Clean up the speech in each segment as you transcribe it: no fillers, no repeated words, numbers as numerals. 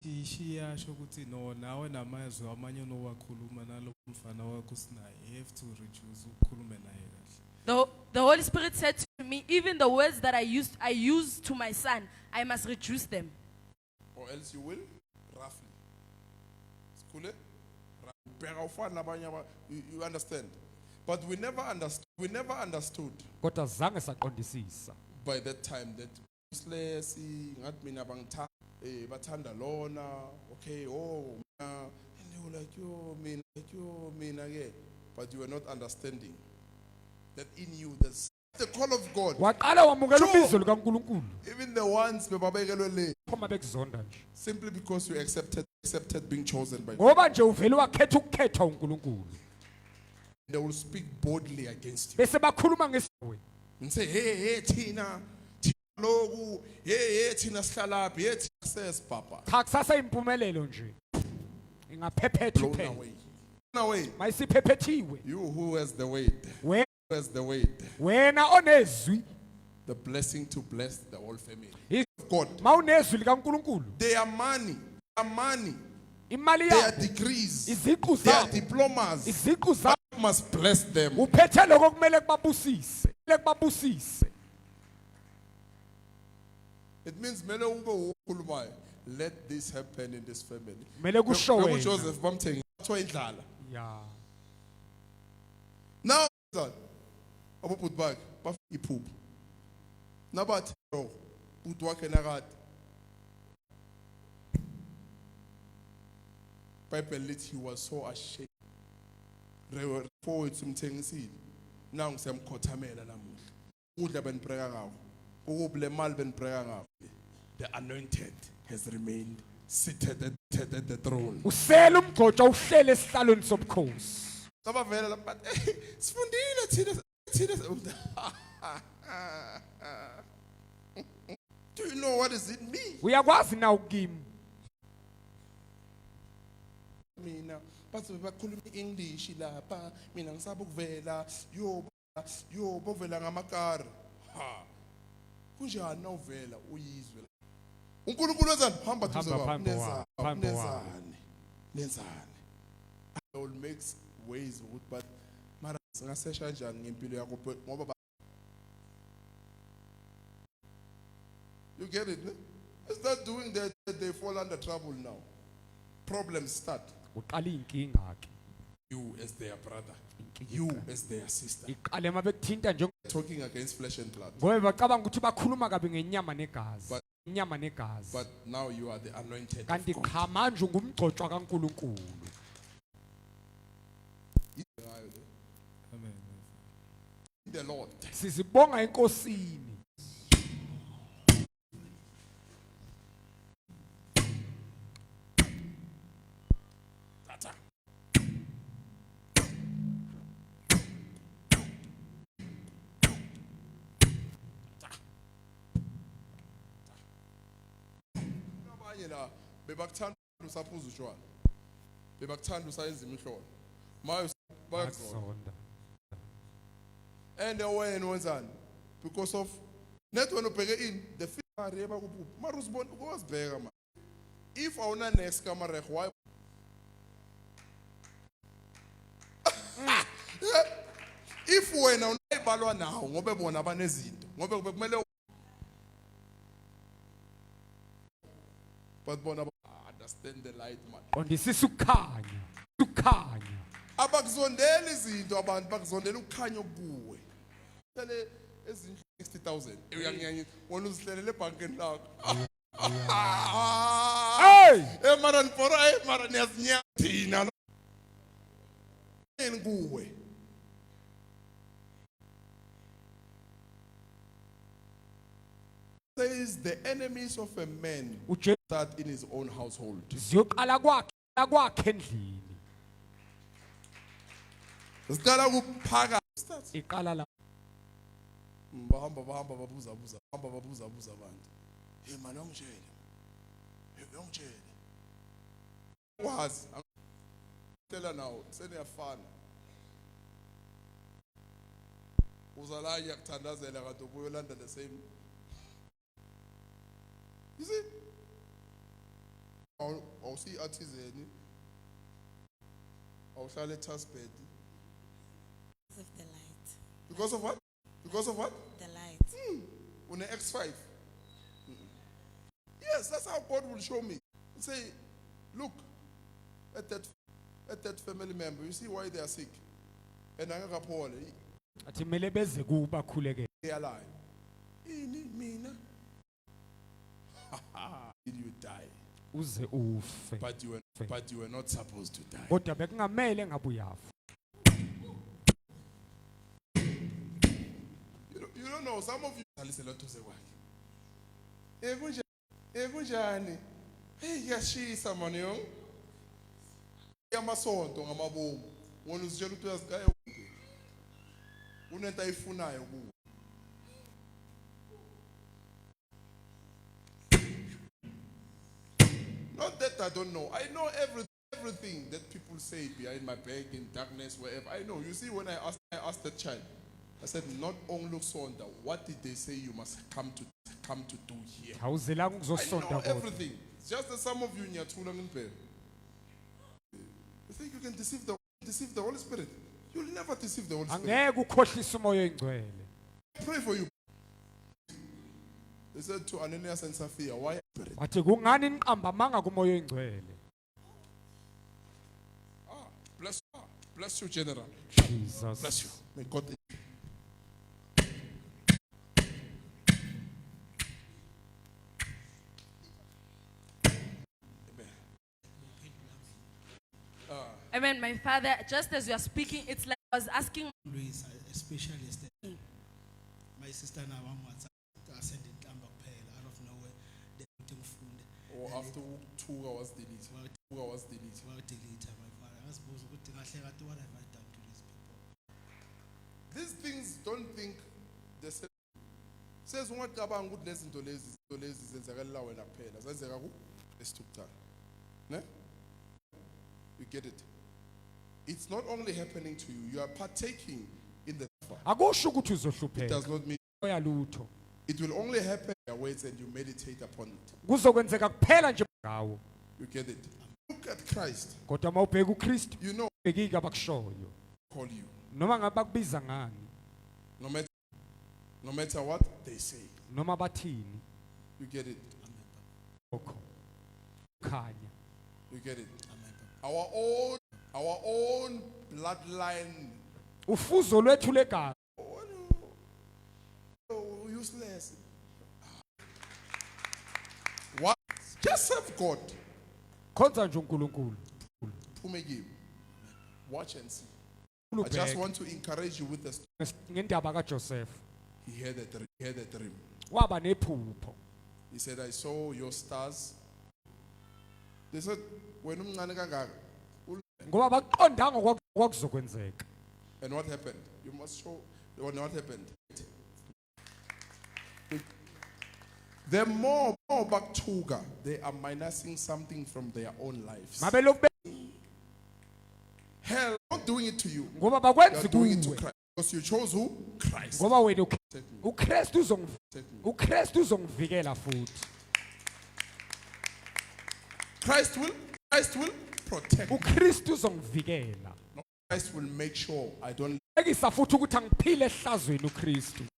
Ishiyasho ukuthi no nawe namazwi amanye onowakhuluma nalo mfana wakho sinaye. You have to reduce ukukhuluma naye kahle. The Holy Spirit said to me, even the words that I used to my son, I must reduce them. Or else you will roughly. Skule? You understand? But we never understood kodwa zange saqondisisa by that time that useless ngathi mina bangithanda bathanda lona okay and they were like yo mina ke, but you were not understanding that in you there's the call of God. waqala wamukela ubizo likaNkulunkulu Even the ones bebabekelwe le phoma bekuzonda nje simply because you accepted being chosen by God. ngoba nje uvele wakhetha ukukhetha uNkulunkulu They will speak boldly against you bese bakhuluma ngesiwe and say hey Tina loku hey Tina sihlalaphi hey success papa cha kusasa impumelelo nje ingaphephetha blown iphela away. Blown away. mayisiphephethiwe You who has the weight, We- who has the weight, wena onezwi the blessing to bless the whole family. Is- God, mawunezwi likaNkulunkulu their money, imali their yabo degrees, iziqu their zabo diplomas iziqu zabo must bless them. uphethe lokho kumele kubabusise It means mele ube ukhulumayo. Let this happen in this family. kumele kusho wena Joseph bamthengi kuthiwa indlala. ya Now abobhuti bakhe bafika iphupho. Nabathi no bhuti wakhe nakade. Bible lithi he was so ashamed. Forward umthengisile. Now ngisemkhothamela namuhla. Udla benibhreka ngawo. Ukubule mali benibhreka ngawo. The anointed has remained seated at the throne. usela umgcotsha uhlele esihlalweni sobukhosi Sabavela lapha sifundile thina. Do you know what does it mean? uyakwazi na ukimi Mina bathi bakhuluma English lapha mina ngisaba ukuvela yo bovela ngamakari ha kunjani nawuvela uyizwe uNkulunkulu wenzani hamba duze Hamba kwabo phambi kwabo. nenzani I will make ways ukuthi but mara singasesha kanjani ngempilo yakho ngoba you get it, ne? Start doing that, they fall under trouble now. Problems start. uqala inkinga ke You as their brother, you as their sister, iqale mabekuthinta nje talking against flesh and blood. ngoba bacabanga ukuthi bakhuluma kabi ngenyama negazi But- inyama negazi But now you are the anointed of kanti God. cha manje ungumgcotshwa kaNkulunkulu Amen. The Lord. sizibonga enkosini Tata. Abanye la bebakuthanda usaphuza utshwala. Bebakuthanda usayenza imihlolo. Maye bayakuzona. akuzonda And wena wenzani because of net when ubheke in the figure yeba kuphi mara usibona ukwazibheka ma if awuna next camera why if wena unayibalwa nawo ngobe bona banezinto ngobe kumele but bona understand the light man qondisisa ukukhanya abakuzondela izinto abantu bakuzondela ukukhanya okuwe sele ezindlu 60,000 uyangiyanye wona uzihlelela ebhankeni lakho hey mara nipora mara niyazinya thina yini kuwe says the enemies of a man uJesu start in his own household. ziyoqala kwakhe endlini Siqala ukuphaka iqala la bahamba babuza abantu. Hey man ongitshele. Wazi tela nawo seniyafana. Uzala yakuthandazela kanti ubuyolanda the same. You see? awusi artisan awuhlala eTasbed Because of the light. because of what? Because of what? The light. On an X5. Yes, that's how God will show me. He'll say, look at that family member. You see why they are sick. And angakaphole, athi kumele beze kuba khuleke they are alive. Ini mina. Did you die? uze ufe But you were not supposed to die. kodwa bekungamele ngabe uyafa. You don't know, some of you salisela duze kwakhe. Ekunjani? Hey, yashisa mani yo. Yamasonto ngamabomu. Wona uzitshela ukuthi uyazigaya kuwe. Unento ayifunayo kuwe. Not that I don't know. I know everything that people say behind my back in darkness, wherever. I know. You see, when I asked the child, I said, not only sonda, what did they say you must come to do here? awuzelanga I know ukuzosonta kodwa everything. It's just that some of you nyathula ngempela. You think you can deceive the Holy Spirit? You'll never deceive the Holy Spirit. angeke ukhohlise umoya oyingcwele. Pray for you. They said to Ananias and Sapphira, why spirit? wathi kungani niqamba manga kumoya oyingcwele. Bless you, General. Jesus Bless you. May God. Amen. My father, just as you are speaking, it's like I was asking. Louis, especially yesterday. My sister now I said it out of nowhere. They put food. Or after 2 hours delete. 2 hours delete. Well, delete my father. I suppose what have I done to these people? These things don't think the same. Says what cabang good lesson to lazy zenzakala wena kuphela. Zenzeka ku esithupha. Ne? You get it? It's not only happening to you, you are partaking in the suffer. akusho ukuthi It uzohlupheka does not mean oya lutho it will only happen in ways and you meditate upon it. kuzokwenzeka kuphela nje ngawo. You get it? Look at Christ. kodwa mawubheka uKristu You know, bekike abakushoyo call you. noma ngabe bakubiza ngani No matter what they say. noma bathini You get it? lokho khanya. You get it? Our own bloodline. ufuzo lwethu legazi Oh, useless. What? Just serve God. khonza nje uNkulunkulu. Pumegi. Watch and see. I just want to encourage you with this. ngendaba kaJoseph He had a dream. waba nephupho. He said, I saw your stars. They said, when umncane kangaka. ngoba baqondanga kwakuzokwenzeka. And what happened? You must show what happened. The more Baktuga, they are minusing something from their own lives. mabeloku Hell, not doing it to you. ngoba You bakwenza are doing it to kuwe Christ. Because you chose who? Christ. ngoba wena Take me. uKristu uzongivikela futhi. Christ will protect. uKristu uzongivikela. Christ will make sure I don't. ekisa futhi ukuthi angiphile ehlazweni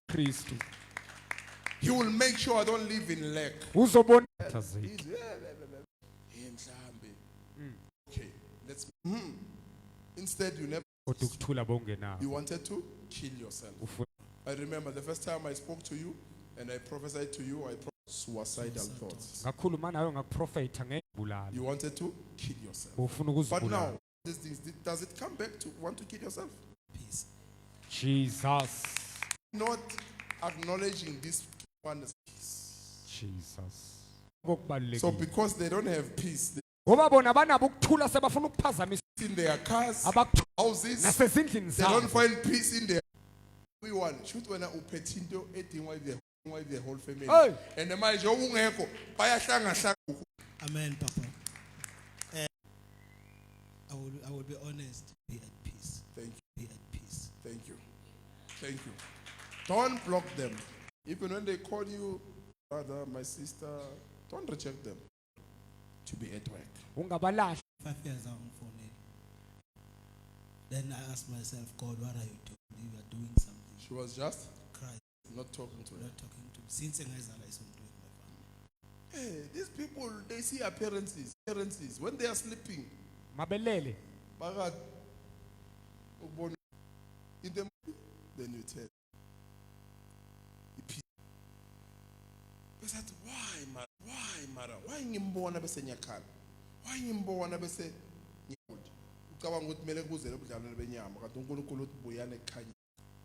uKristu. He will make sure I don't live in lack. uzobona He's- Okay, let's. Instead, you kodwa ukuthula bongenawo. wanted to kill yourself. I remember the first time I spoke to you and I prophesied to you, I suicidal thoughts. ngakhuluma nawe ngakuprofetha ngebulala. You wanted to kill yourself. ufuna But ukuzibulala. now, these things, does it come back to want to kill yourself? Peace. Jesus. Not acknowledging this one as Jesus. so Kokubalulekile. because they don't have peace ngoba bona banabo ukuthula sebafuna ukuphazamisa in their cars, abakuthu houses, nasezindlini they don't zabo. find peace in their. We want shoot when uphethinto edingwa the whole family. Hey. And manje ungekho bayahlanga. Amen, Papa. I will be honest. Be at peace. Thank you. Be at peace. Thank you. Thank you. Don't block them. Even when they call you brother, my sister, don't reject them. to be at work. Ungabalahli. 5 years on phone. Then I asked myself, God, what are you doing? You are doing something. She was just Cry, not talking to her. not talking to me. Since I was doing my family. Hey, these people, they see appearances. When they are sleeping, Mabelele. Bagat, ubona in the then you tell. They said, why, Mara? Why ngimbona bese nyakhala? Why ngimbona bese ngikude? Ucabanga ukuthi kumele kuzele ubudlalo benyama kanti uNkulunkulu uthi buyane ekhanya.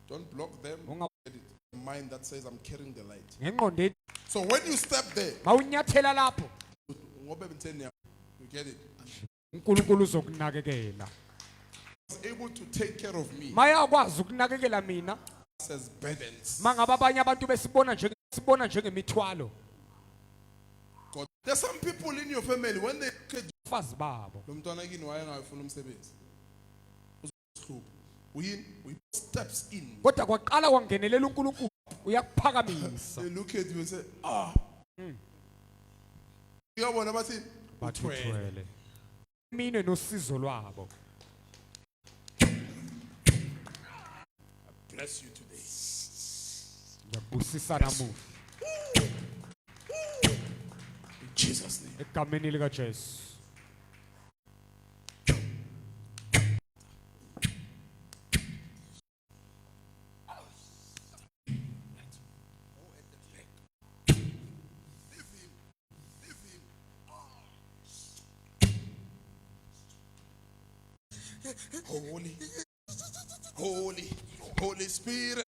Don't block them. Get it. The mind that says I'm carrying the light. Ngengqondeni So when you step there, mawunyathela lapho ngoba bemtheni you get it. uNkulunkulu uzokunakekela. Was able to take care of me Mayakwazi ukunakekela mina as burdens. mangaba abanye abantu besibona njengemithwalo. God. There's some people in your family when they look at Fazi babo. lo mntwana kini wayengafuna umsebenzi. Uzohlupha. We put steps in. Kodwa kwaqala kwangenelela uNkulunkulu uyakuphakamisa. They look at you and say, ah. Uyabona bathi uthwele. Bathwele. Mine nosizo lwabo. Bless you today. Ngiyabusisa namuhla In Jesus' name. egameni lika Jesu. Holy Spirit.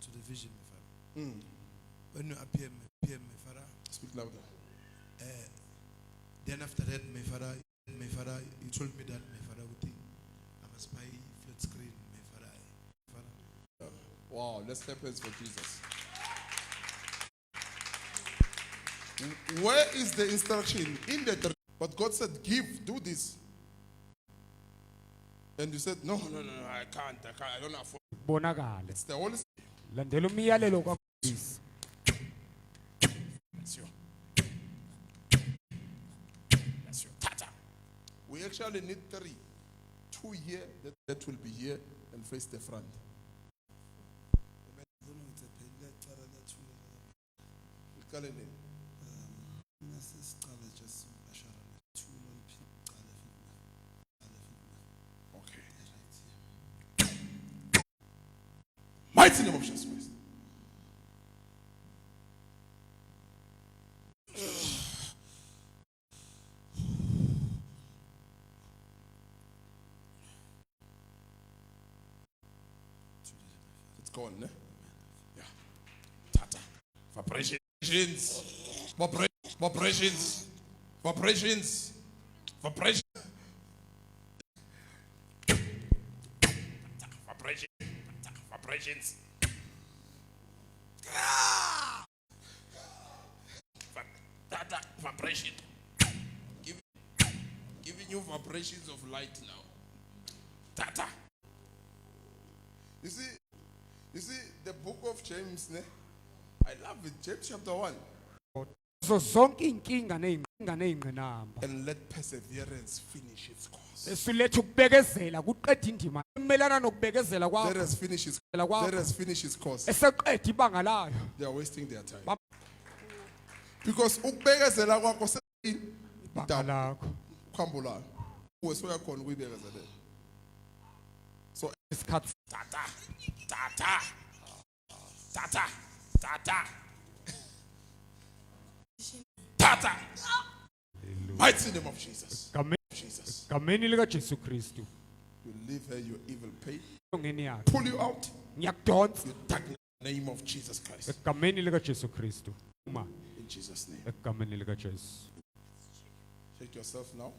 To the vision, my father. When you appear, my father. Speak louder. Then after that, my father, he told me that my father would think I must buy flat screen. My father. Wow, let's clap hands for Jesus. Where is the instruction? In the but God said, give, do this. And you said, no, I can't, I don't afford. Bonakale. It's the Holy Spirit. Landela umyalelo kaMoses. That's you. That's you. Tata. We actually need 3. 2 here, that will be here and face the front. Okay. Mighty name of Jesus Christ. It's gone, ne? Yeah. Tata. Vibrations. Vibrations. Vibrations. Tata. Vibration. Giving you vibrations of light now. Tata. You see the book of James, ne? I love it. James chapter 1. So zonke inkinga nezingqinamba. And let perseverance finish its course. Esulethe ukubekezela kuqeda indima. Emelana nokubekezela Let kwakho. us finish his course. Eseqeda ibanga layo. They are wasting their time. Because ukubekezela kwakho Ibanga lakho. ukhambulayo. Uwesoya khona ukuyibekezela. So Isikhathi Tata. Mighty name of Jesus. Jesus. egameni lika Jesu Kristu. You leave her your evil pain. Ngeni yakhe. Pull you out. Ngiyakudonsa You tag in the name of Jesus Christ. egameni lika Jesu Kristu. Uma In Jesus' name. egameni lika Jesu. Check yourself now.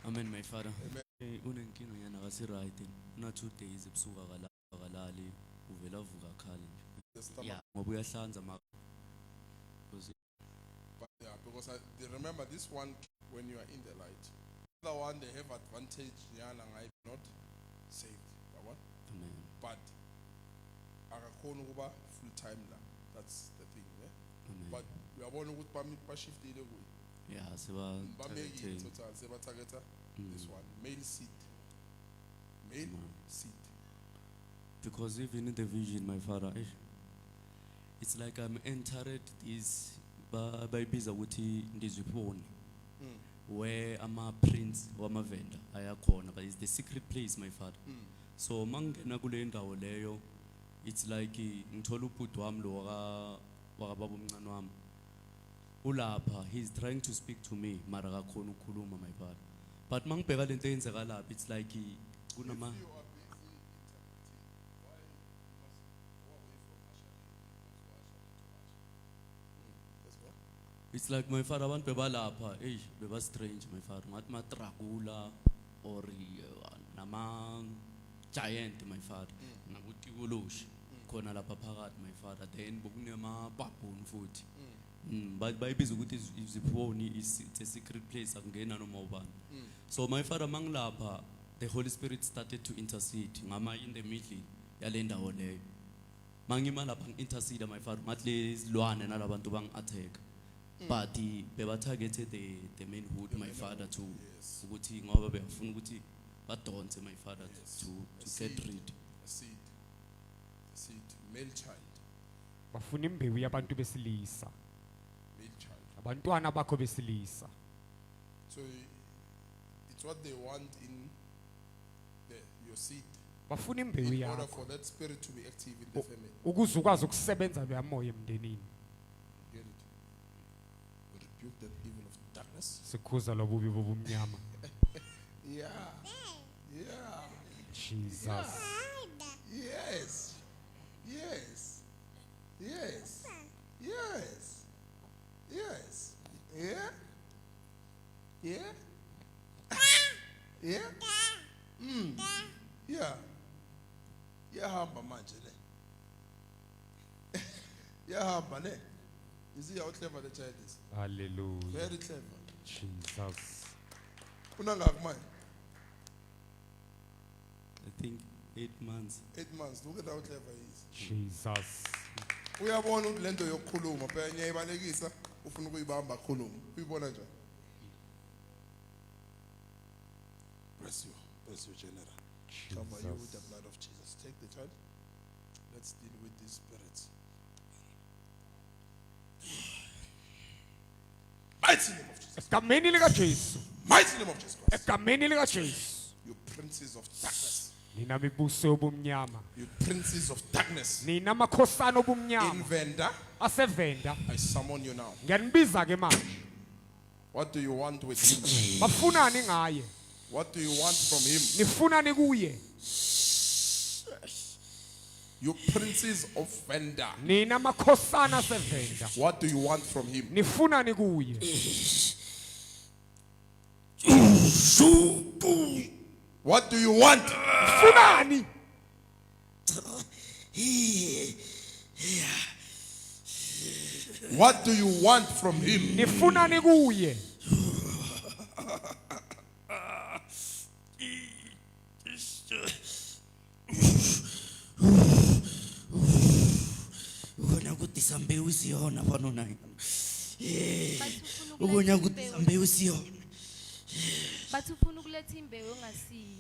Amen, my father. Amen. Unenkinga yana kasi-right una 2 days ebusuku akalali uvela avuka akhala nje. The stomach. Yeah, ngoba uyahlanza But yeah, because remember this one when you are in the light. The other one they have advantage. Yana ngai not saved. Yabona? Amen. But akakhona ukuba full time la. That's the thing. Yeah? Amen. but uyabona ukuthi bashiftile kuyo. Yeah, Bamekile targeting. total sebatargeta this one male seed. Male seed. Because even in the vision, my father, it's like I'm entered this bayibiza ukuthi ndizipone where ama prince wama vendor ayakhona, but it's the secret place, my father. So mangena kule ndawo leyo, it's like ngithola ubhuti wami lo wakababa omncane wami ulapha, he's trying to speak to me mara akakhona ukukhuluma, my father. But mangibheka lento eyenzeka lapha, it's like kunama It's like my father abantu bebalapha, beba strange, my father. Ngathi ma Dracula or nama giant, my father. Nakuti kulushi khona lapha phakathi, my father. Then bokunema baboon futhi. But bayibiza ukuthi iziponi it's a secret place akungena noma ubani. So my father mangilapha, the Holy Spirit started to intercede ngama in the middle yale ndawo leyo. Mangima lapha intercede, my father, ngathi lezilwane nalabantu bang attack. But beba targeted the manhood, my father, to ukuthi ngoba befuna ukuthi badonse my father to get rid. A seed. A seed. Male child. bafuna imbewu yabantu besilisa, Male child. abantwana bakho besilisa. So it's what they want in your seed. Bafuna imbewu In order yakho for that spirit to be active in the family. ukuze ukwazi ukusebenza lo moya emndenini. Get it? We rebuke that evil of darkness. Sikhuza lobubi bobumnyama. Yeah. Yeah. Jesus. Yes. Yes. Yes. Yes. Yes. Yeah. Yeah. Yeah. Yeah. Yeah, hamba manje le. Yeah, hamba ne. You see how clever the child is? Hallelujah. Very clever. Jesus. Unangaki manje? I think 8 months. 8 months. Look at how clever he is. Jesus. Uyabona ukuthi lento yokukhuluma phela ngiyayibalekisa ufuna ukuyibamba khuluma. Uyibona njani? Bless you, General. Cover you with the blood of Jesus. Take the child. Let's deal with these spirits. Mighty name of Jesus. Egameni lika Jesu. Mighty name of Jesus Christ. Egameni lika Jesu. You princes of darkness. Nina mibuso obumnyama. You princes of darkness. Nina makhosana obumnyama. Invender. Asevenda. I summon you now. Ngiyanibiza ke manje. What do you want with him? Bafunani ngaye? What do you want from him? Nifunani kuye? You princes of vendor. Nina makhosana asevenda. What do you want from him? Nifunani kuye? What do you want? Funani? What do you want from him? Nifunani kuye? Ukhona ukuthi sambewu siyona bano nayi. Bathi ufuna Ukhona ukuletha ukuthi imbewu- sambewu siyona. bathi ufuna ukuletha imbewu engasiyo.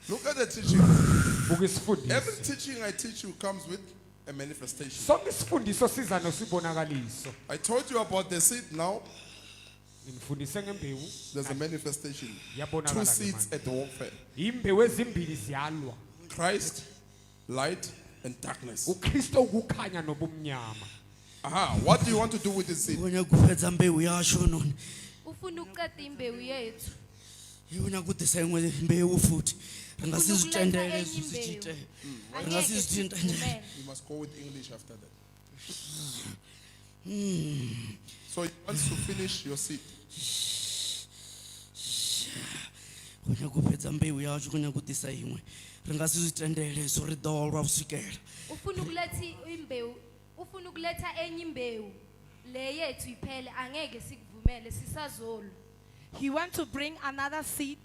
Look at the teaching. Buka isifundiso. Every teaching I teach you comes with a manifestation. Sonke isifundiso siza nosibonakaliso. I told you about the seed now. Ngifundise ngembewu. There's a manifestation. Yabonakala Two ke seeds manje. at warfare. Imbewu ezimbili ziyalwa. Christ, light, and darkness. uKristo ukukhanya nobumnyama. Aha. What do you want to do with this seed? Ukhona kuphetha mbewu yasho nona. Ufuna ukuqeda imbewu yethu. Yona ukuthi sayengwe mbewu futhi. Ufuna Angasizitendele ukuletha enye sizitshite. imbewu. Angeke Angeke sizitendele. sivumele. You must go with English after that. So you want to finish your seed. Ukhona kuphetha mbewu yasho ukhona ukuthi sayengwe. Angasizitendele so ri dolwa usikela. Ufuna ukuletha imbewu, ufuna ukuletha enye imbewu. Le yethu iphele angeke sikuvumele sisazolo. He wants to bring another seed,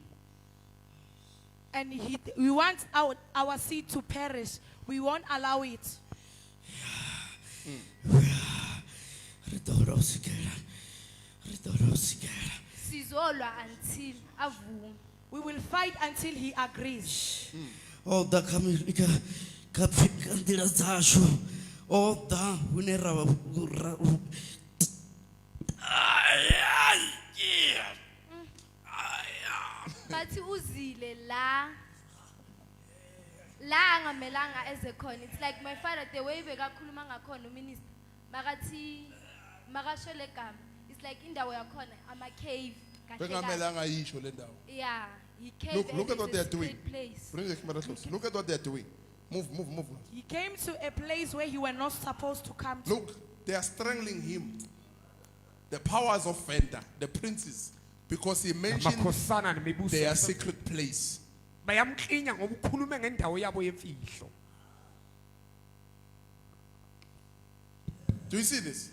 and we want our seed to perish. We won't allow it. Sizolwa until avume. We will fight until he agrees. all the coming kandila zashu all the unera Bathi uzile la angamelanga eze khona. It's like my father the way bekakhuluma ngakhona uminister makathi makashole egama. It's like indawo yakhona ama cave kahle kahle. Bengamelanga yisho le ndawo. Yeah, he came. Look at what they are doing. Place. Bring the camera close. Look at what they are doing. Move. He came to a place where he was not supposed to come to. Look, they are strangling him. The powers of Venda, the princes, because he mentioned Amakhosana nemibuso. their secret place. Bayamklinya ngoba ukhuluma ngendawo yabo yemfihlo. Do you see this?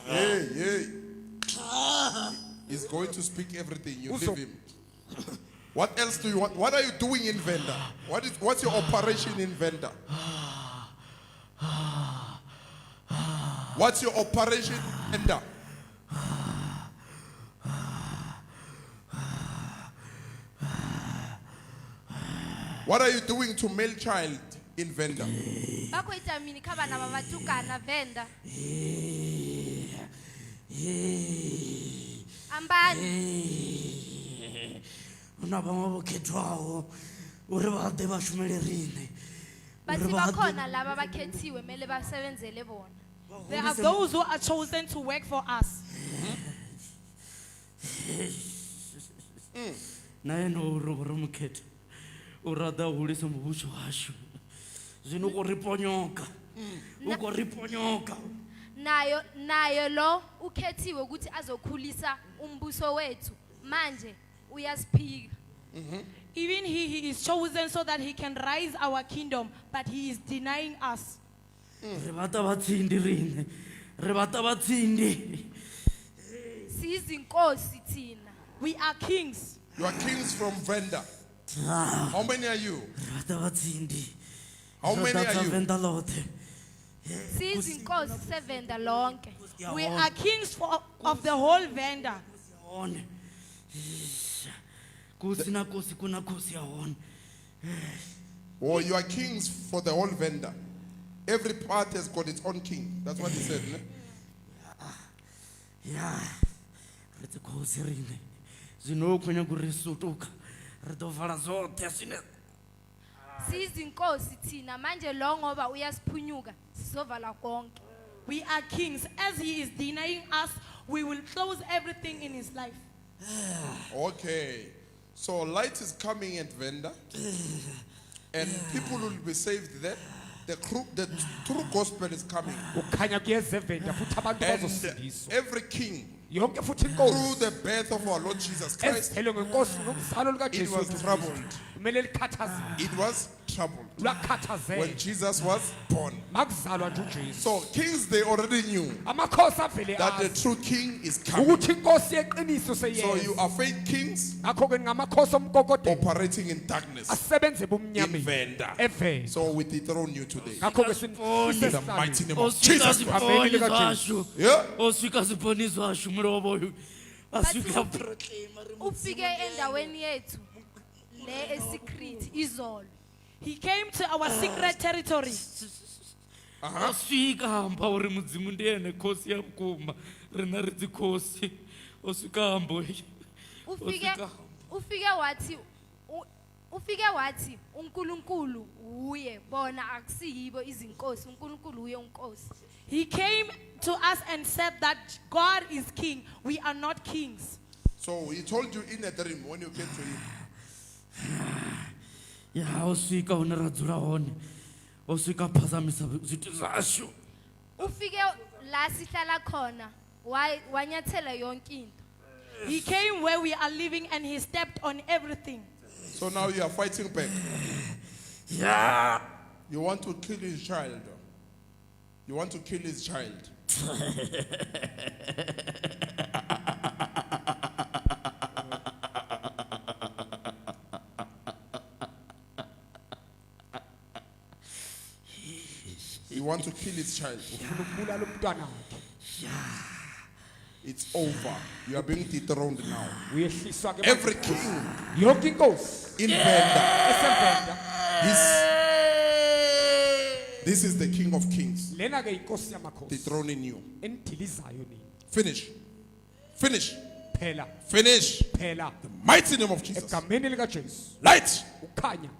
Hey. He's going to speak everything. You leave him. What else do you want? What are you doing in Venda? What's your operation in Venda? What's your operation in Venda? What are you doing to male child in Venda? Bakhoita mini khabana babatukana Venda. Ambani. unabanga bokhethwawo uri bade bashumelerine Bathi bakhona laba bakhethiwe mele basebenzele bona. There are those who are chosen to work for us. naye no uri mukhetha urada hulisa mubusho washo zwino go riponyoka uko riponyoka Nayo lo ukhethiwe ukuthi azokhulisa umbuso wethu manje uyasiphika. Even he is chosen so that he can rise our kingdom, but he is denying us. re bata batsindi rine re bata batsindi Sizinkosi thina. We are kings. You are kings from Venda. How many are you? re bata batsindi How many are you? venda lote Sizinkosi sevenda lonke. We are kings of the whole vendor. one kusina kosi kuna kosi ya one Or you are kings for the whole Venda. Every part has got its own king. That's what he said. Ne? ya re tse kosi rine zwino khonya ku re sotoka re do vala zote sine Sizinkosi thina manje lo ngoba uyasiphunyuka sizovala konke. We are kings. As he is denying us, we will close everything in his life. Okay. So light is coming at Venda. And people will be saved there. The true gospel is coming. Ukhanya kuyeza eVenda futhi abantu And bazosindiswa. every king, Yonke futhi through inkosi the birth of our Lord Jesus Christ, esithelwe ngenkosi ngokuzalwa lika it Jesu was troubled. kumele likhathazeke. It was troubled when Lwakhathazeka Jesus was born. makuzalwa nje uJesu. So kings, they already knew Amakhosi avele that the azi true king is coming. ukuthi inkosi yeqiniso So you seyeza. are fake kings Ngakho ke ngamakhosi omkokodela operating in darkness asebenze in ebumnyameni Venda. eVenda. So we dethrone you today. Ngakho ke In the mighty name of oswika Jesus Christ. ziponi zasho Yeah. oswika ziponi zasho mlobo yu aswika Ufike endaweni yethu le esecret izolo. He came to our secret territory. oswika hamba uri mudzimu ndiene kosi ya vukuma rina ri dzikosi oswika hambo Ufike wathi uNkulunkulu uye bona akusiyibo izinkosi uNkulunkulu uye unkosi. He came to us and said that God is king. We are not kings. So he told you in a dream when you came to him. ya oswika une ra dzula hone oswika phazamisa zwithu zasho Ufike la sihlala khona wanyathela yonke into. He came where we are living and he stepped on everything. So now you are fighting back. ya You want to kill his child. You want to kill his child. You want to kill his child. ufuna ukubulala umntwana wakhe. It's over. You are being dethroned now. Uyehliswa ke Every manje. king Yonke inkosi in Venda. esemvenda. This is the King of Kings Lena ke inkosi yamakhosi. dethroning you. Enidilizayo nini. Finish. Finish. Phela, Finish. phela. The mighty name of Jesus. Egameni lika Jesu. Light. Ukhanya,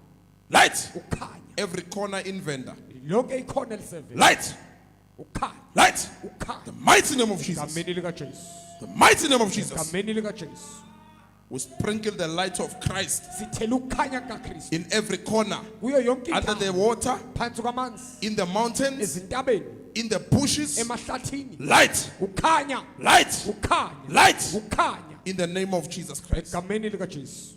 Light. ukhanya. Every corner in Venda. Lonke ikhona lisevenda. Light. Ukhanya, Light. ukhanya. The mighty name of Jesus. Egameni lika Jesu. The mighty name of Jesus. Egameni lika Jesu. We sprinkle the light of Christ Sithela ukukhanya kaKristu. in every corner. Kuyo yonke Under the indawo. water, Phansi kwamanzi. in the mountains, Ezintabeni. in the bushes. Emahlathini. Light. Ukhanya, Light. ukhanya. Light. Ukhanya. In the name of Jesus Christ. Egameni lika Jesu.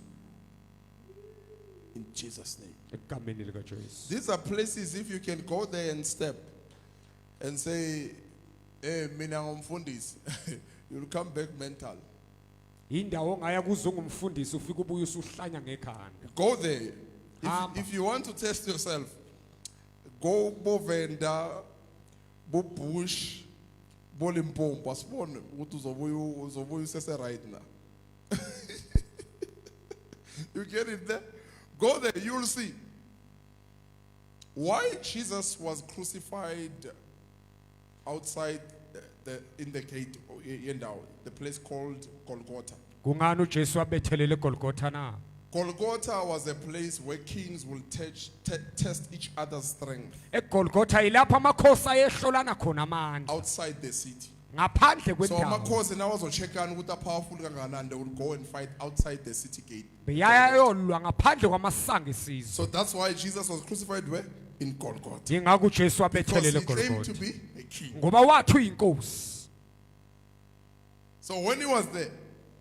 In Jesus' name. Egameni lika Jesu. These are places if you can go there and step and say, hey, mina ngumfundisi," you'll come back mental. Indawo ongaya kuzo ngumfundisi ufika ubuye usuhlanya ngekhanda. Go there. Hamba. If you want to test yourself, go Bovenda, Bo Bush, Bo Limpopo, asibone ukuthi uzobuya usese right now. You get it there? Go there, you'll see. Why Jesus was crucified outside in the gate, the place called Golgotha. Kungani uJesu abethelele eGolgotha na? Golgotha was a place where kings will test each other's strength EGolgotha ilapha amakhosi ayehlolana khona amandla outside the city. ngaphandle So kwendawo. amakhosi nawo azocheckana ukuthi powerful kanganani, they will go and fight outside the city gate. Beyaya yolwa ngaphandle kwamasango esizwe. So that's why Jesus was crucified where? In Golgotha. Ingakho uJesu Because abethelele he claimed to eGolgotha. be a king. Ngoba wathi uyinkosi. So when he was there,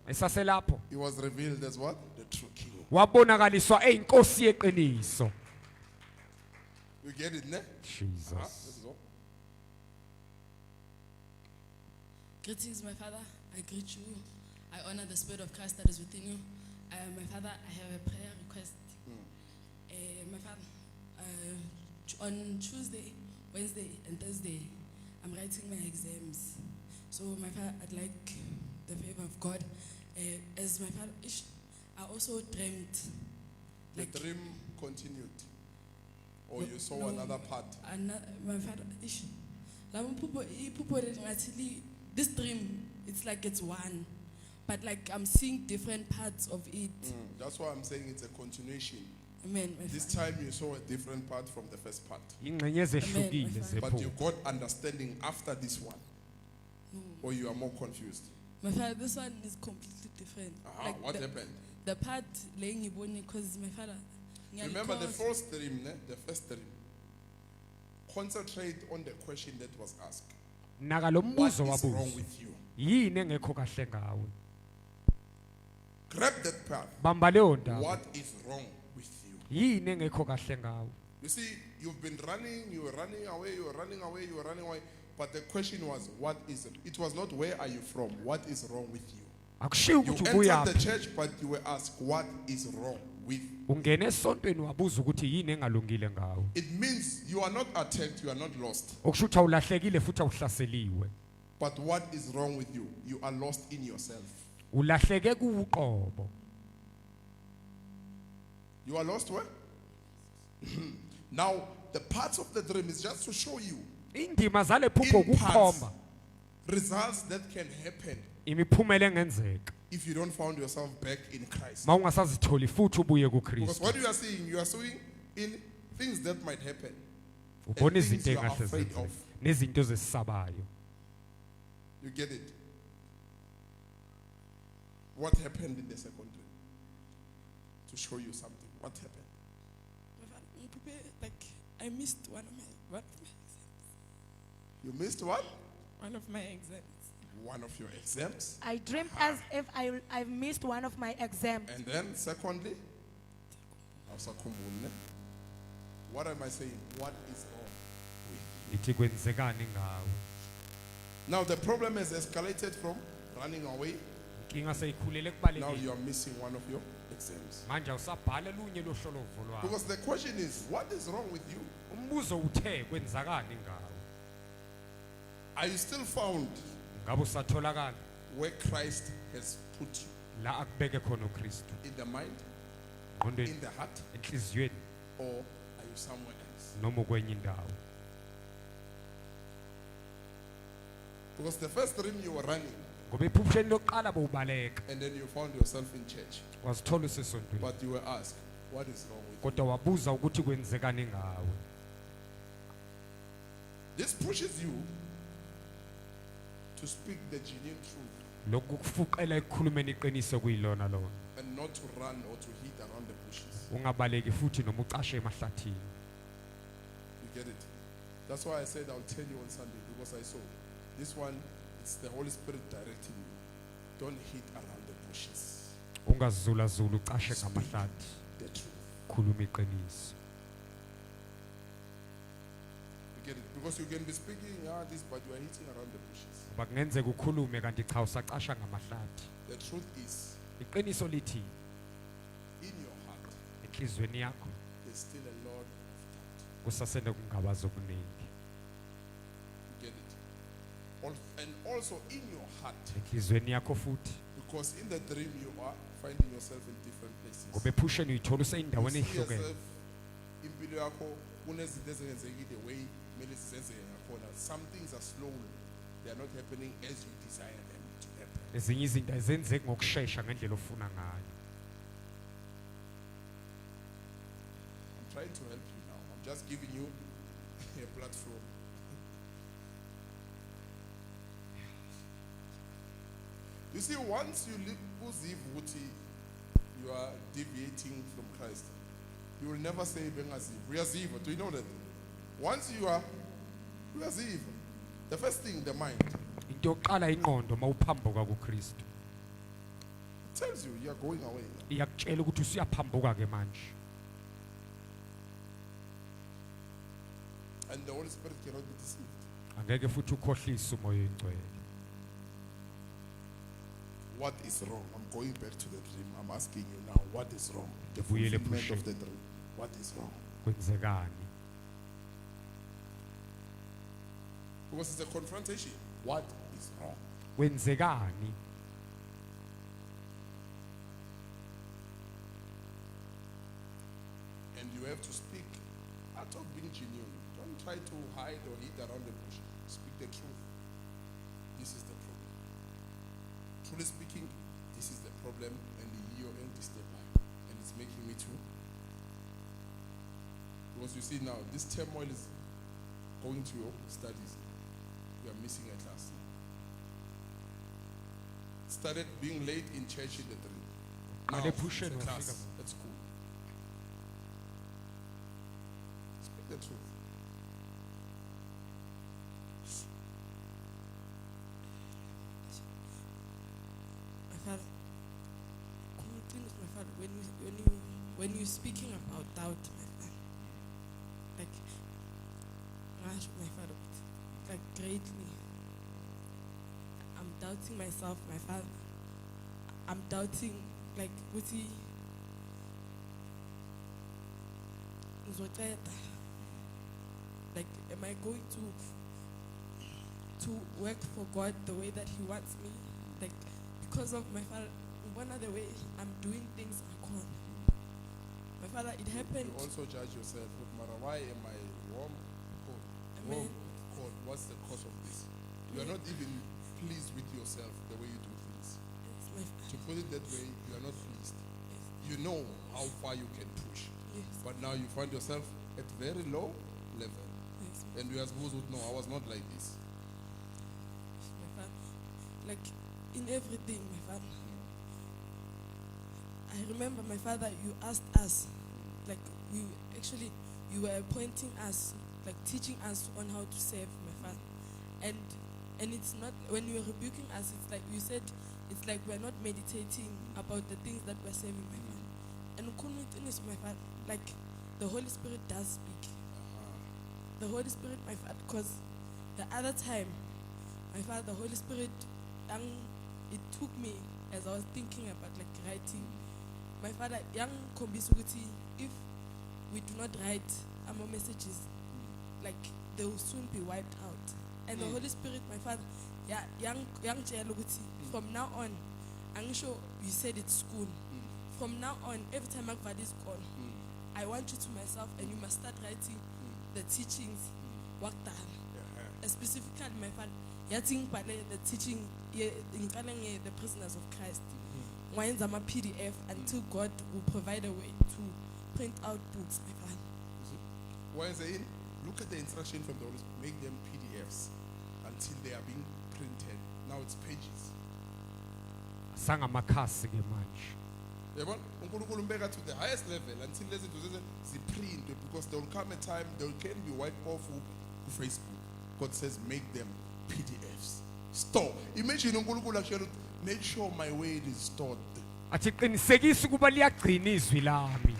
Esaselapho he was revealed as what? The true king. wabonakaliswa eyinkosi yeqiniso. You get it, ne? Jesus. Let's go. Greetings, my Father. I greet you. I honor the Spirit of Christ that is within you. My Father, I have a prayer request. My Father, on Tuesday, Wednesday, and Thursday, I'm writing my exams. So, my Father, I'd like the favor of God. As my Father, I also dreamt. The dream continued. Or you saw No, another part. My Father, this dream, it's like it's one. But like I'm seeing different parts of it. That's why I'm saying it's a continuation. Amen. My This Father. time you saw a different part from the first part. Ingxenye ezehlukile But you zephupho. got understanding after this one. Or you are more confused. My Father, this one is completely different. Like What the, happened? The part laying iboni, because my Father. Remember the first dream, ne? The first dream. Concentrate on the question that was asked. Naka lo What mbuzo is wrong wabuzwa. with you? Yini engekho kahle ngawe? Grab that part. Bamba leyo ndaba. What is wrong with you? Yini engekho kahle ngawe? You see, you've been running, you were running away, you were running away, you were running away. But the question was, what is it? It was not where are you from? What is wrong with you? Akushiwo You ukuthi entered ubuyaphi. the church, but you were asked, what is wrong with you? Ungena esontweni wabuza ukuthi yini engalungile ngawe. It means you are not attacked, you are not lost. Okusho ukuthi awulahlekile futhi awuhlaseliwe. But what is wrong with you? You are lost in yourself. Ulahleke kuqobo. You are lost where? Now, the parts of the dream is just to show you Indima zale phupho in parts, ukukhomba results that can happen imiphumela engenzeka. if you don't find yourself back in Christ. Mawungasazitholi futhi ubuye Because kuKristu. what you are seeing in things that might happen. Ubona things izinto you are engahle afraid zenzeke of. nezinto zesisabayo. You get it? What happened in the second dream? To show you something. What happened? My Father, I'm prepared, like I missed one of my exams. You missed what? One of my exams. One of your exams. I dreamt as if I missed one of my exams. And then, secondly, what am I saying? What is wrong with you? Ithi kwenzekani ngawe? Now, the problem has escalated from running away. Inkinga seyikhulele Now kubalekile. you are missing one of your exams. manje awusabhala lunye lohlolovo lwakho Because the question is, what is wrong with you? umbuzo uthe kwenzakani ngawe Are you still found ngabe usatholakala where Christ has put you? la akubeke khona uKristu In the mind, ngqondweni in the heart, enhliziyweni or are you somewhere else? noma kwenye indawo Because the first dream you were running, ngoba iphupheni lokuqala bowubaleka and then you found yourself in church, wazithola usesontweni but you were asked, what is wrong with you? kodwa wabuza ukuthi kwenzekani ngawe This pushes you to speak the genuine truth lokhu kufuqela ekukhulumeni iqiniso kuyilona lona and not to run or to hit around the bushes. ungabaleki futhi noma ucashe emahlathini You get it? That's why I said I'll tell you on Sunday, because I saw this one, it's the Holy Spirit directing you. Don't hit around the bushes. ungazulazula ucashe ngamahlathi The truth. khuluma iqiniso You get it? Because you can be speaking this, but you are hitting around the bushes. ngoba kungenzeka ukhulume kanti cha usacasha ngamahlathi The truth is, iqiniso lithi in your heart, enhlizweni yakho there's still a lot of doubt. kusasele kungabazi okuningi You get it? And also in your heart, enhlizweni yakho futhi because in the dream you are finding yourself in different places. ngoba ephusheni uyithola You useyindaweni see ehlukene yourself, impilo yakho kunezinto ezenzekile way kumele zenzeke ngakhona. Some things are slow. They are not happening as you desire them to happen. ezinye izinto azenzeki ngokusheshsha ngendlela ofuna ngayo I'm trying to help you now. I'm just giving you a platform. You see, once you leave Wuti, you are deviating from Christ. You will never say Bengaziv. Uyaziva. Do you know that? Once you are Uyaziva, the first thing, the mind, into yokuqala ingqondo mawuphambuka kuKristu tells you are going away. iyakutshela ukuthi usiyaphambuka ke manje And the Holy Spirit cannot be deceived. angeke futhi ukhohlise umoya oyingcwele What is wrong? I'm going back to the dream. I'm asking you now, what is wrong? The Vuyele fulfillment ebusheni. of the dream. What is wrong? kwenzekani Because it's a confrontation. What is wrong? kwenzekani And you have to speak out of being genuine. Don't try to hide or hid around the bush. Speak the truth. This is the problem. Truly speaking, this is the problem, and you're in this step by. And it's making me too. Because you see now, this turmoil is going to your studies. You are missing a class. Started being late in church in the dream. Now, Qale it's a ephusheni class. wafika That's cool. Speak the truth. My father, my father, when you're speaking about doubt, my father, like, gosh, my father, like greatly, I'm doubting myself, my father. I'm doubting, like, what's he? Like, am I going to work for God the way that He wants me? Like, because of my father, one other way I'm doing things I can't. My father, it happened. You also judge yourself. Look, Mara, why am I warm? Cold. Amen. Warm, cold. What's the cause of this? You are not even pleased with yourself the way you do things. Yes, my father. To put it that way, you are not pleased. Yes, You know how far you can push, yes, but now you find yourself at very low level. yes, And you are supposed to know, I was not like this. my father. Like, in everything, my father. I remember, my father, you asked us, like, you were appointing us, like, teaching us on how to serve, my father. And it's not, when you were rebuking us, it's like, you said, it's like we're not meditating about the things that we're serving, my father. And is my father, like, the Holy Spirit does speak. The Holy Spirit, my father, because the other time, my father, the Holy Spirit, it took me as I was thinking about, like, writing. my father, young kombis if we do not write our messages, like they will soon be wiped out. And the Holy Spirit, my father, young from now on, I'm sure you said it's school. From now on, every time Akvad is gone, I want you to myself and you must start writing the teachings, Waktan. Specifically, my father, the teaching, the prisoners of Christ. Wines are my PDF until God will provide a way to print out books, my father. Why is it in? Look at the instruction from the Holy Spirit. Make them PDFs until they are being printed. Now it's pages. Sangamakhasi ke manje. Yabona uNkulunkulu umbeka to the highest level until lezi zinto ziprintwe, because there will come a time they can be wiped off to Facebook. God says make them PDFs. Store. Imagine uNkulunkulu actually make sure my word is stored. Athi qinisekisa ukuba liyagcina izwi lami.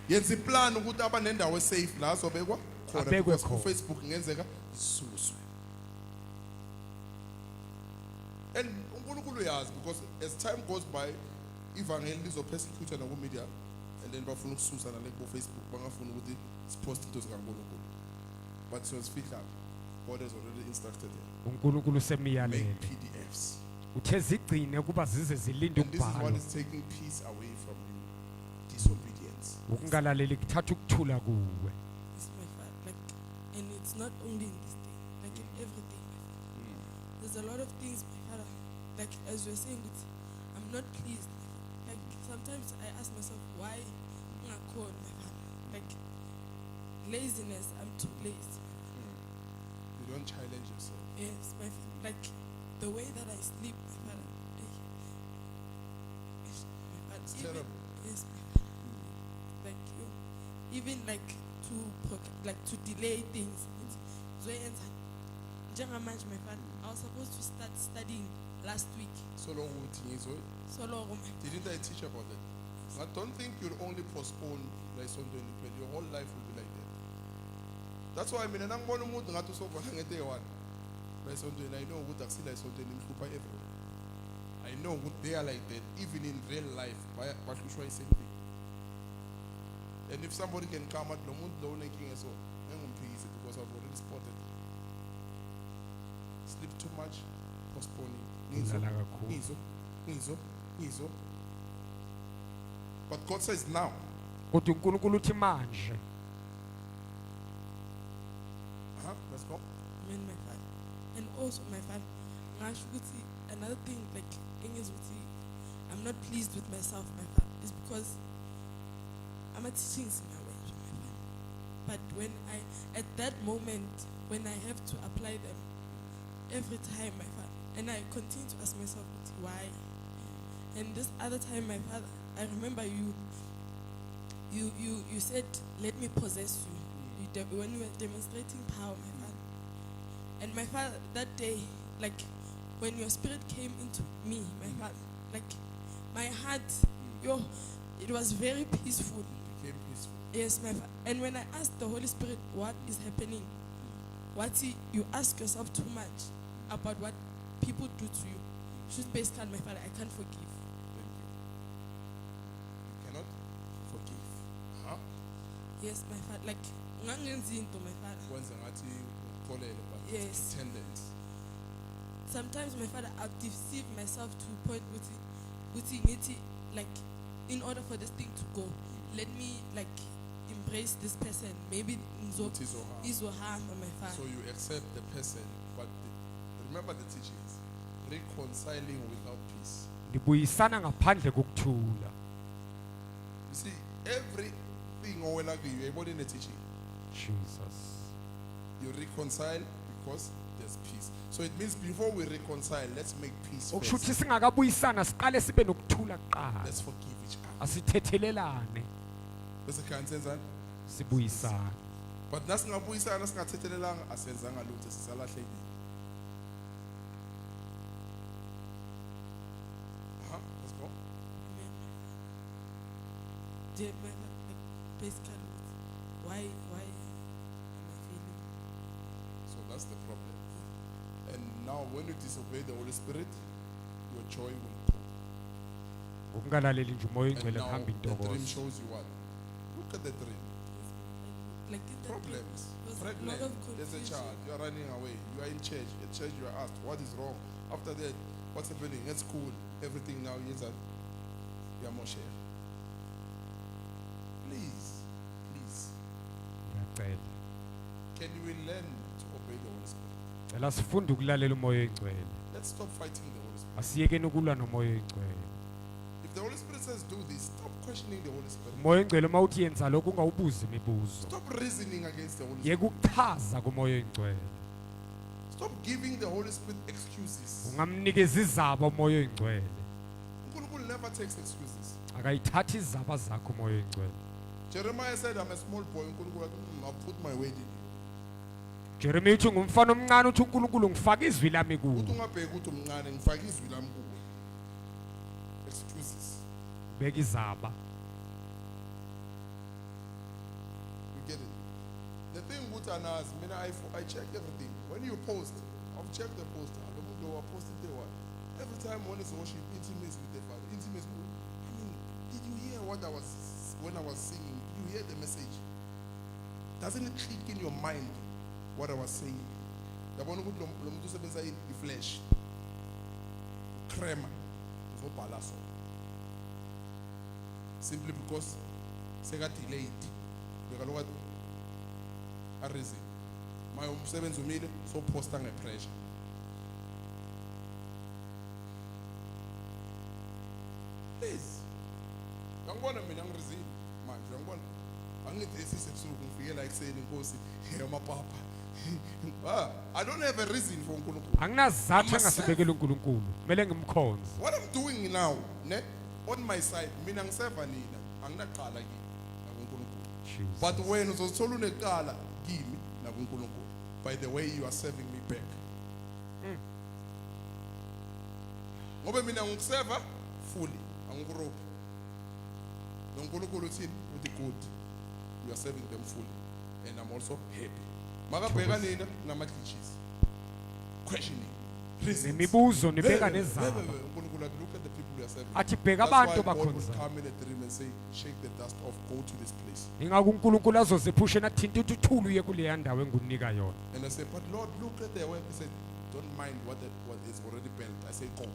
Yenza iplan ukuthi abanendawo safe la azobekwa khona, Abekwe because ku khona. Facebook ngenzeka isuswe. And uNkulunkulu uyazi, because as time goes by ivangeli lizopersecute na ku media, and then bafuna ukususa na ku Facebook bangafuna ukuthi sipost into zikaNkulunkulu. But siyozifihla. God has already instructed them. uNkulunkulu Make semiyalele. PDFs. Uthe zigcine kuba zize zilinde And this is what ukubhalwa. is taking peace away from you. Disobedience. Ukungalaleli kuthatha ukuthula kuwe. It's my father, like, and it's not only in this thing, like in everything. There's a lot of things, my father, like as you're saying, I'm not pleased. Like sometimes I ask myself, why am I called, my father? Like laziness, I'm too lazy. You don't challenge yourself. Yes, my like the way that I sleep, my father. It's Even- terrible. Yes, my father. Like you, even like to delay things. So Njengamanje, my father, I was supposed to start studying last week. So long with things. So long, my Didn't I teach about that? I don't think you'll only postpone like something. Your whole life will be like that. That's why I mean, I'm going to move to so day one. Like something I know what I see like something in Kupa everywhere. I know what they are like that, even in real life. But we try same thing. And if somebody can come at the moon, don't make it so. I'm going to pay it because I've already spotted. Sleep too much, postponing. Ulala kakhulu. Nizo. But God says now. Kodwa uNkulunkulu uthi manje. Let's go. men, my father. And also, my father, another thing, like, I'm not pleased with myself, my father, is because I'm a teaching in my way, my father. But when at that moment, when I have to apply them, every time, my father, and I continue to ask myself, why? And this other time, my father, I remember you said, let me possess you. When you were demonstrating power, my father. And my father, that day, like, when your spirit came into me, my father, like, my heart, it was very peaceful. Became peaceful. Yes, my father. And when I asked the Holy Spirit what is happening, you ask yourself too much about what people do to you. Just basically, my father, I can't forgive. Thank you. You cannot forgive. Yes, my father. Like, my father. Once Yes. attendance. Sometimes, my father, I'll deceive myself to a point with like, in order for this thing to go, let me, like, embrace this person. Maybe It is or her. is or harm my father. So you accept the person, but remember the teachings. Reconciling without peace. Libuyisana ngaphandle kokuthula. You see, everything you're able in the teaching. Jesus. You reconcile because there's peace. So it means before we reconcile, let's make peace Okusho ukuthi first. singakabuyisana siqale sibe nokuthula kuqala. Let's forgive each other. Asithethelelane, Bese khansenza. sibuyisana. But nasingabuyisana singathethelelanga asenzanga lutho sisalahlekile. Let's go. Dear my father, like, basically, why am I failing? So that's the problem. And now when you disobey the Holy Spirit, your joy will go. Ukungalaleli nje umoya And oyingcwele now kuhamba the dream intokozo. shows you what? Look at the dream. Like in that Problems. there was a Pregnant. lot of There's a confusion. child. You are running away. You are in church. At church you are asked, what is wrong? After that, what's happening at school? Everything now is that you are more share. Please, please. Ngiyacela. Can we learn to obey the Holy Spirit? Cela sifunde ukulalela umoya oyingcwele. Let's stop fighting the Holy Spirit. Asiyekeni ukulwa nomoya oyingcwele. If the Holy Spirit says do this, stop questioning the Holy Spirit. Umoya oyingcwele uma uthi yenza lokho ungawubuzi imibuzo. Stop reasoning against the Holy Spirit. Yeka ukuchaza kumoya oyingcwele. Stop giving the Holy Spirit excuses. Ungamnikeza izaba umoya oyingcwele. uNkulunkulu never takes excuses. Akayithathi izaba zakho umoya oyingcwele. Jeremiah said, I'm a small boy. uNkulunkulu wathi, I'll put my weight in you. Jeremiah uthi ngumfana omncane uthi uNkulunkulu ngifaka izwi lami kuwe. Uthi ungabheki ukuthi umncane ngifaka izwi lami kuwe. Excuses. Beka izaba. You get it? The thing with Anas, I check everything. When you post, I'll check the post. I don't know what posted there what. Every time one is worship, intimacy with the Father. Intimacy with, I mean, did you hear what I was when I was singing? You hear the message? Doesn't it click in your mind what I was saying? Yabona ukuthi lo muntu usebenza i-flesh. Crema. Uzobhala so. Simply because seka delayed. Bekaloku a reason. My umsebenzi umile so posta ngepressure. Please. Ngiyangibona mina ngirizini manje ngiyangibona. Angithi esise ebusuku ngifikela ekseni inkosi yamapapa. I don't have a reason for uNkulunkulu. Anginazathu engasibekela uNkulunkulu. Kumele ngimkhonze. What I'm doing now, ne, on my side, mina ngiseva nina, anginaqala kimi nakuNkulunkulu. Jesus. But when uzothola uneqala kimi nakuNkulunkulu, by the way you are serving me back. Ngoba mina ngikuseva fully, angikuropi. NoNkulunkulu uthini? Uthi good. You are serving them fully. And I'm also happy. Makabheka nina ngama-glitches. Questioning. Reasons. Nemibuzo nibeka nezaba. uNkulunkulu athi, look at the people you are serving. Athi bheka That's abantu why God would abakhonzayo. come in a dream and say, shake the dust off, go to this place. Ingakho uNkulunkulu azozephushe nathinte uthulu uye kuleya ndawo engunika yona. And I said, but Lord, look at their work. He said, don't mind what is already built. I say, go.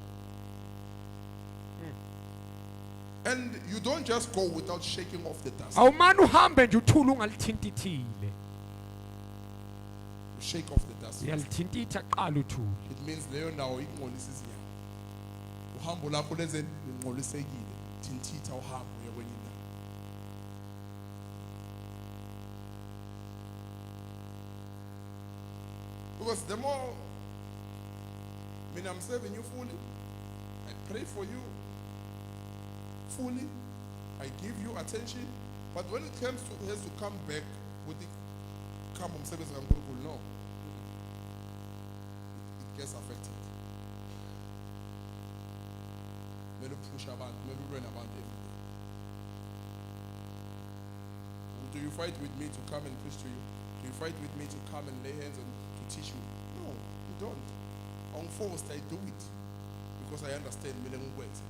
And you don't just go without shaking off the dust. Awumani uhambe nje uthulu ungalithintithile. You shake off the dust. Uyalithintitha qala uthulu. It means leyo ndawo ingcolisa izinyawo. Uhambo lakho leze lingcolisekile. Thintitha uhambo uye kwenye indawo. Because the more I'm serving you fully, I pray for you fully, I give you attention, but when it comes to has to come back with the come on service no, it gets affected. Maybe push about, maybe run about everything. Do you fight with me to come and preach to you? Do you fight with me to come and lay hands on to teach you? No, you don't. Unforced, I do it because I understand million words.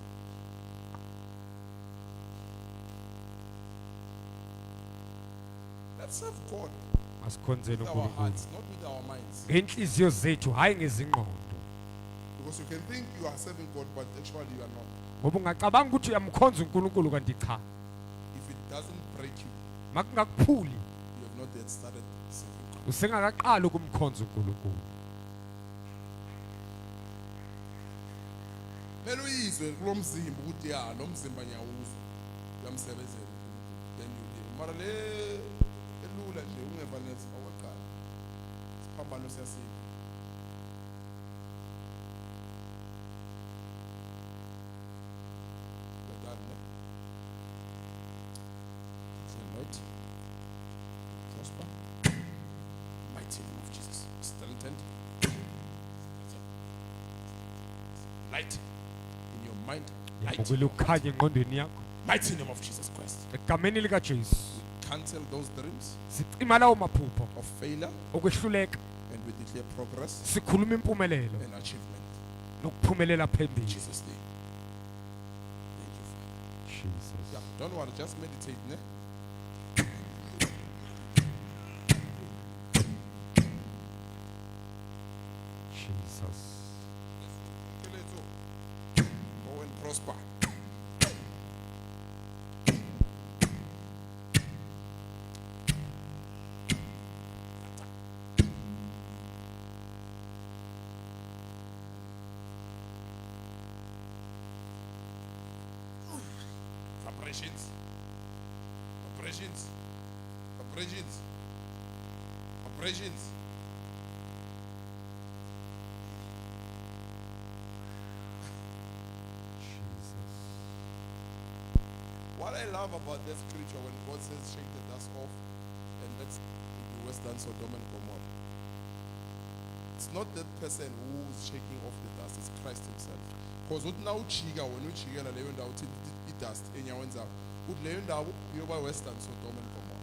Let's serve God Asikhonzeni with our uNkulunkulu. hearts, not with our minds. Ngenhliziyo zethu hayi ngezingqondo. Because you can think you are serving God, but actually you are not. Ngoba ungacabanga ukuthi uyamkhonza uNkulunkulu kanti cha. If it doesn't break you, Makungakuphuli you have not yet started serving God. usengakaqali ukumkhonza uNkulunkulu. Mele uyizwe kulo mzimba ukuthi ya lo mzimba nyawuzwa uyamsebenzela uNkulunkulu. Then you do. Mara le elula nje ungeva nethi awaqala. Siphambano siyasika. Right? Prosper. Mighty name of Jesus. Strengthened. Light in your mind. Light. Yabukela ukukhanya engqondweni yakho. Mighty name of Jesus Christ. Egameni lika Jesu. Cancel those dreams Sicima lawo maphupho of failure okwehluleka and we declare progress sikhuluma impumelelo and achievement. nokuphumelela In phambili. Jesus' name. Thank you, Father. Jesus. Yeah, don't worry, just meditate, ne? Jesus. Go and prosper. Operations. Operations. Operations. Operations. Jesus. What I love about that scripture when God says shake the dust off and let's be worse than Sodom and Gomorrah. It's not that person who's shaking off the dust, it's Christ himself. Because what now chiga when you chiga la leyo ndawo the dust enyaweni zakho uthi leyo ndawo yoba worse than Sodom and Gomorrah.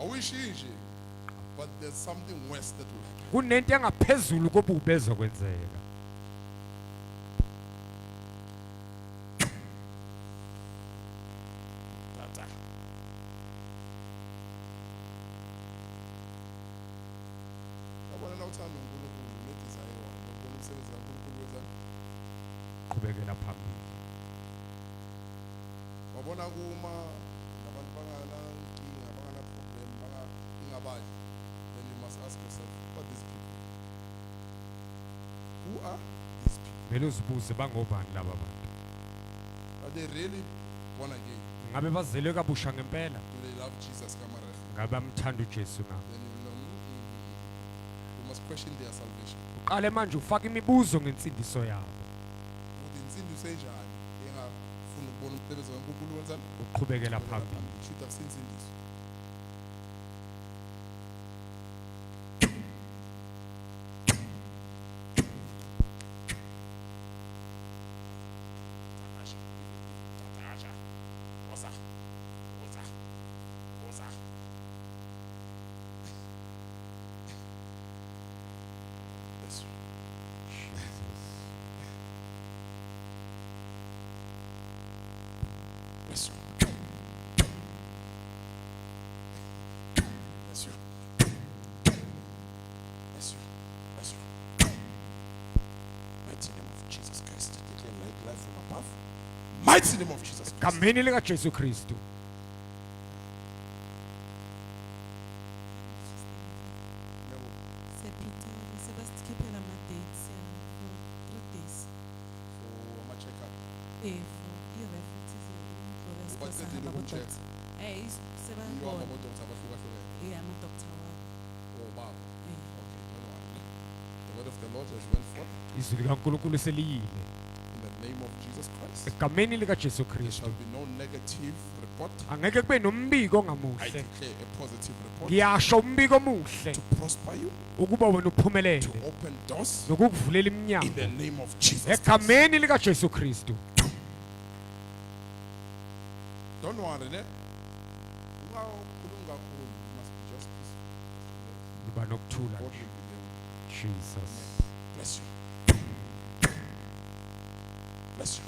Awuyishintshe, but there's something worse that will happen. Kunento engaphezulu kobubi ezokwenzeka. Yabona na uthanda uNkulunkulu ne-desire wakhe nokubona umsebenzi kaNkulunkulu wenzani. Qhubekela phambili. Wabona kuma nabantu banganankinga bangana-problem ingabadli, then you must ask yourself, who are these people? Who are these people? Vele uzibuze bangobani laba bantu. Are they really born again? Ngabe bazelwe kabusha ngempela? Do they love Jesus kamarere? Ngabe amthanda uJesu na? Then you will know, you must question their salvation. Uqale manje ufaka imibuzo ngensindiso yabo. Ukuthi insindiso enjani engafuna ukubona umsebenzi kaNkulunkulu wenzani? Uqhubekela phambili. Should have seen insindiso. Yes, sir. Yes, sir. Yes, sir. Yes, sir. Mighty name of Jesus Christ. Declare life from above. Mighty name of Jesus Christ. Kameni lika Jesu Kristu. Sebastikhiphela ama-dates for 3 days. For my checkup. For i-references What's the deal with check? You are sebabona about to yeah ama-doctor wabo. Oh, wow. Eh. Okay, don't worry. The word of the Lord has went forth Izwi likaNkulunkulu seliyile. in the name of Jesus Christ. Egameni lika Jesu There Kristu. shall be no negative report. Angeke kube nombiko I ongamuhle. declare a positive report Ngiyasho umbiko omuhle to prosper you, ukuba wena to uphumelele open doors nokukuvulela in the iminyango. name of Jesus Christ. Egameni lika Jesu Kristu. Don't worry, ne? Ungakhulumi kakhulu, you must be just peaceful. Uba nokuthula God nje. will be there. Jesus. Bless you. Bless you.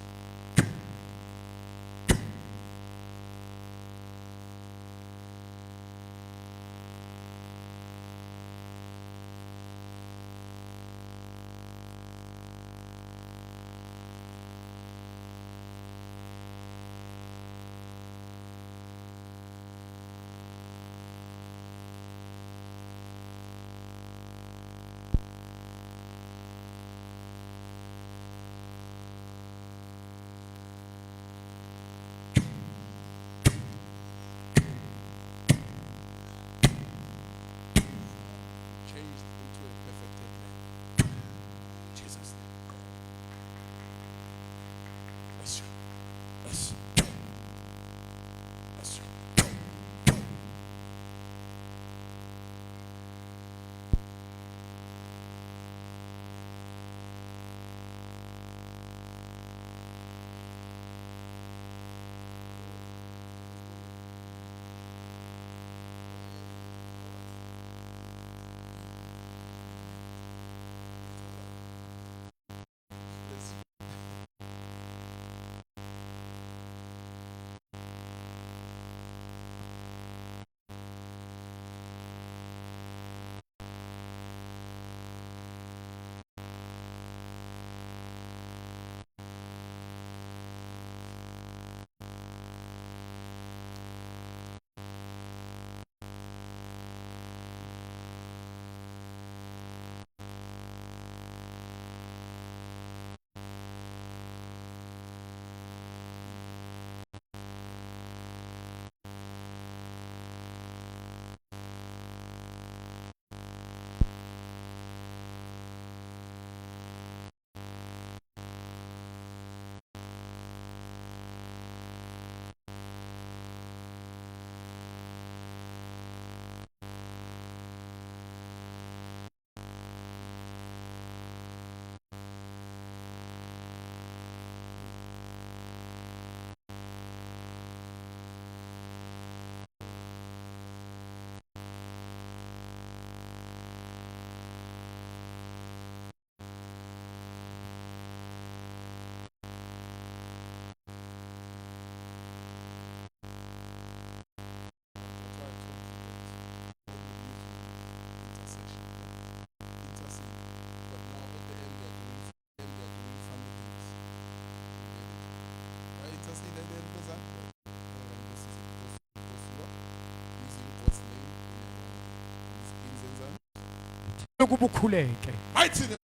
ukuba ukhuleke. Mighty name.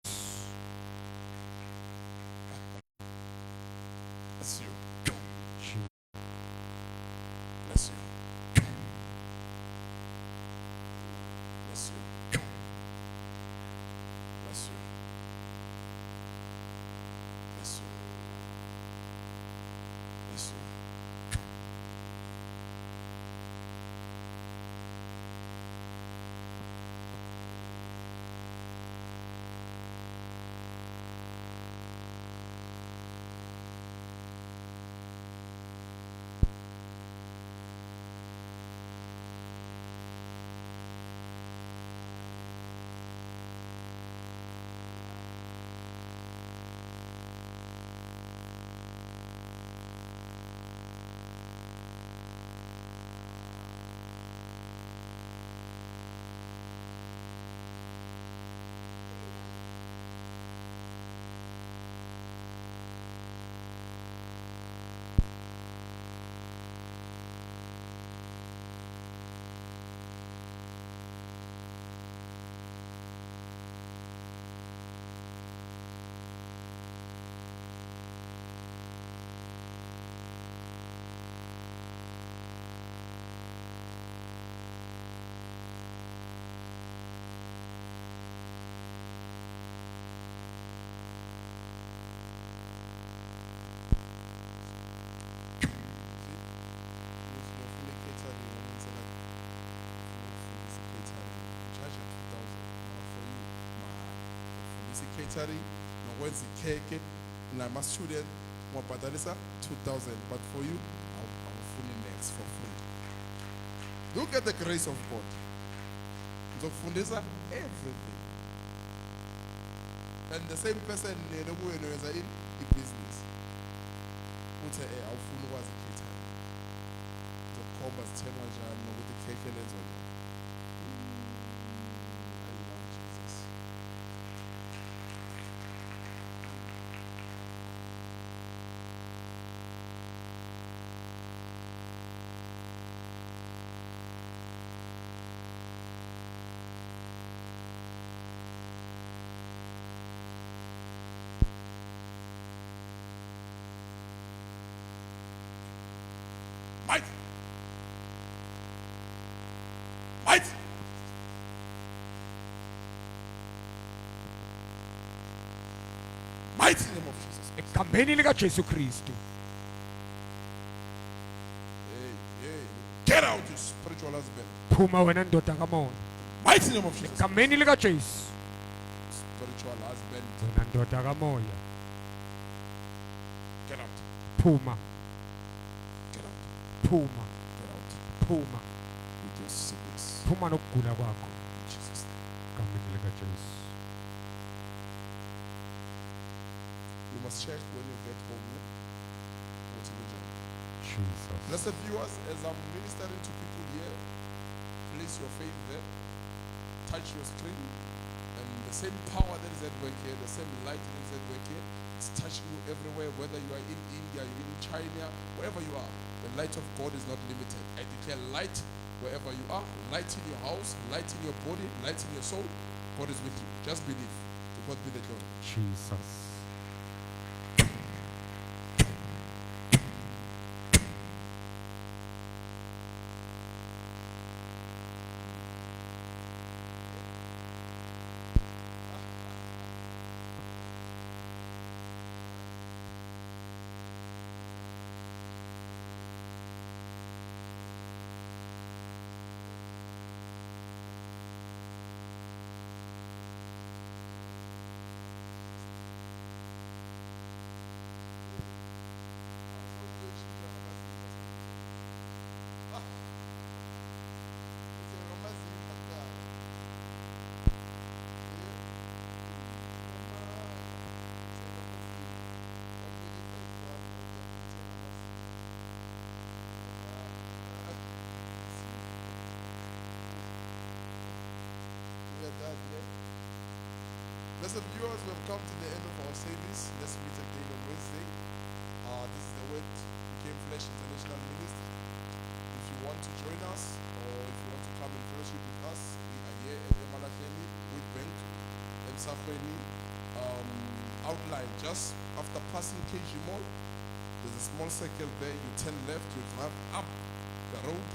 Bless you. Bless you. Bless you. Bless you. Bless you. Bless you. Catering, nokwenza ikheke nama-student ngwabhadalisa 2,000, but for you awufuni next for free. Look at the grace of God. Ngizokufundisa everything, and the same person yena kuwena wenza i-business uthe awufuni ukwazi i-catering, ngizokukhomba zithengwa njani nokuthi ikhekhe lenzwa njani. I love Jesus. Might. Might. Mighty name of Jesus. Egameni lika Jesu Kristu. Hey, get out, you spiritual husband. Phuma wena ndoda kamoya. Mighty name of Jesus. Egameni lika Jesu. Spiritual husband. Wena ndoda kamoya. Get out. Phuma. Get out. Phuma. Get out. Phuma. With your sickness. Phuma nokugula kwakho. In Jesus' name. Egameni lika Jesu. You must check when you get home. What you do. Jesus. Blessed viewers, as I'm ministering to people here, place your faith there, touch your screen, and the same power that is at work here, the same light that is at work here, it's touching you everywhere, whether you are in India, you're in China, wherever you are. The light of God is not limited. I declare light wherever you are, light in your house, light in your body, light in your soul. God is with you. Just believe. To God be the glory. Jesus. Blessed viewers, we have come to the end of our service. Let's meet again on Wednesday. This is the Word Became Flesh International Ministry. If you want to join us, or if you want to come and fellowship with us, we are here at Emalakeni with Bank. Emsafweni, outline just after passing KG Mall. There's a small circle there. You turn left, you drive up the road.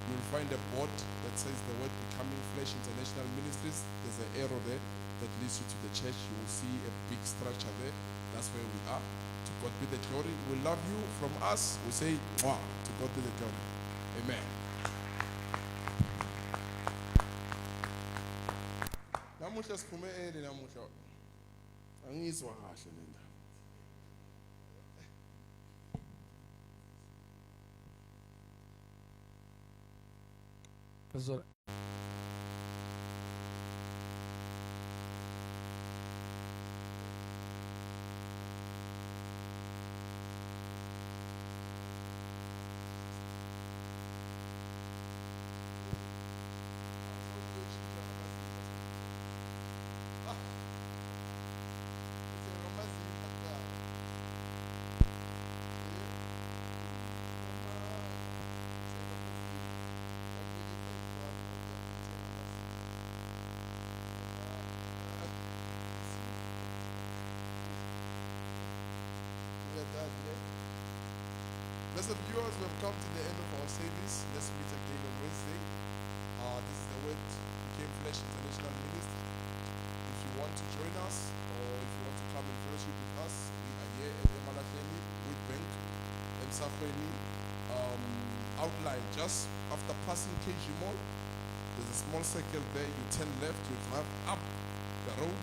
You'll find a board that says the word Becoming Flesh International Ministries. There's an arrow there that leads you to the church. You will see a big structure there. That's where we are. To God be the glory. We love you. From us, we say, Mwah. To God be the glory. Amen. Namusha siphume early namusha. Angizwa kahle le ndaba. Pastor, Blessed viewers, we have come to the end of our service. Let's meet again on Wednesday. This is the Word Became Flesh International Ministry. If you want to join us, or if you want to come and fellowship with us, we are here at Emalafeni, Woodbank, Emsafweni. Outline just after passing KG Mall. There's a small circle there. You turn left, you drive up the road.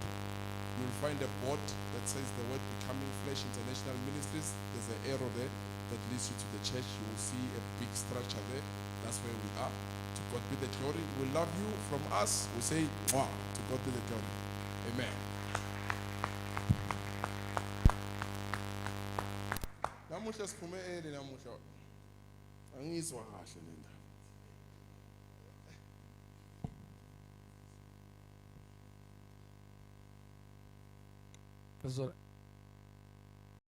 You'll find a board that says the word Becoming Flesh International Ministries. There's an arrow there that leads you to the church. You will see a big structure there. That's where we are. To God be the glory. We love you. From us, we say, Mwah. To God be the glory. Amen. Namusha siphume early namusha. Angizwa kahle le ndaba. Pastor,